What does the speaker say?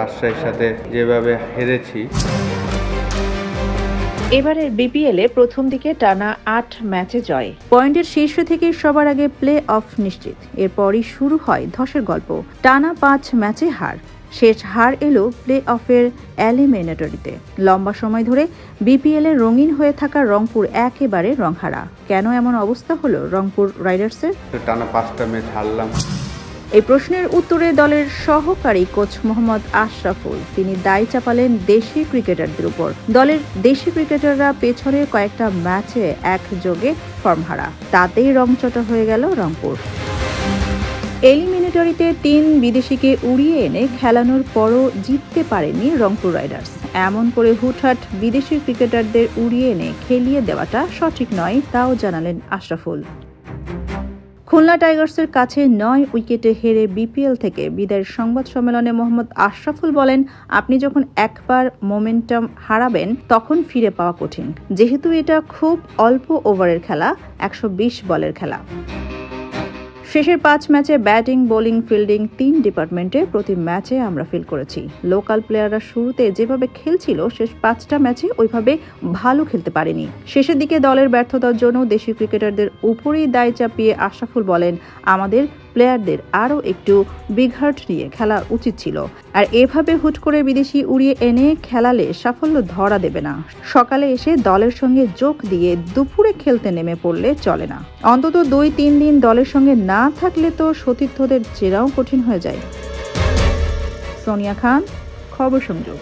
রাজশাহীর সাথে যেভাবে হেরেছি। এবারের বিপিএলে প্রথম দিকে টানা ৮ ম্যাচে জয়, পয়েন্টের শীর্ষ থেকে সবার আগে প্লে অফ নিশ্চিত। এরপরই শুরু হয় ধসের গল্প, টানা ৫ ম্যাচে হার। শেষ হার এলো প্লে অফের এলিমিনেটরিতে। লম্বা সময় ধরে বিপিএলে রঙিন হয়ে থাকা রংপুর একেবারে রংহারা। কেন এমন অবস্থা হলো রংপুর রাইডার্সের? টানা ৫টা ম্যাচ হারলাম। এই প্রশ্নের উত্তরে দলের সহকারী কোচ মোহাম্মদ আশরাফুল তিনি দায় চাপালেন দেশি ক্রিকেটারদের উপর। দলের দেশি ক্রিকেটাররা পেছনের কয়েকটা ম্যাচে একযোগে ফর্মহারা, তাতেই রংচটা হয়ে গেল রংপুর। এলিমিনেটরিতে ৩ বিদেশিকে উড়িয়ে এনে খেলানোর পরও জিততে পারেনি রংপুর রাইডার্স। এমন করে হুটহাট বিদেশি ক্রিকেটারদের উড়িয়ে এনে খেলিয়ে দেওয়াটা সঠিক নয়, তাও জানালেন আশরাফুল। খুলনা টাইগার্সের কাছে ৯ উইকেটে হেরে বিপিএল থেকে বিদায়ের সংবাদ সম্মেলনে মোহাম্মদ আশরাফুল বলেন, আপনি যখন একবার মোমেন্টাম হারাবেন তখন ফিরে পাওয়া কঠিন, যেহেতু এটা খুব অল্প ওভারের খেলা, ১২০ বলের খেলা। শেষের ৫ ম্যাচে ব্যাটিং, বোলিং, ফিল্ডিং ৩ ডিপার্টমেন্টে প্রতি ম্যাচে আমরা ফিল করেছি। লোকাল প্লেয়াররা শুরুতে যেভাবে খেলছিল শেষ ৫টা ম্যাচে ওইভাবে ভালো খেলতে পারেনি। শেষের দিকে দলের ব্যর্থতার জন্য দেশি ক্রিকেটারদের উপরেই দায় চাপিয়ে আশরাফুল বলেন, আমাদের প্লেয়ারদের আরও একটু বিগ হার্ট নিয়ে খেলা উচিত ছিল। আর এভাবে হুট করে বিদেশি উড়িয়ে এনে খেলালে সাফল্য ধরা দেবে না। সকালে এসে দলের সঙ্গে যোগ দিয়ে দুপুরে খেলতে নেমে পড়লে চলে না। অন্তত ২-৩ দিন দলের সঙ্গে না থাকলে তো সতীর্থদের চেনাও কঠিন হয়ে যায়। সোনিয়া খান, খবর সংযোগ।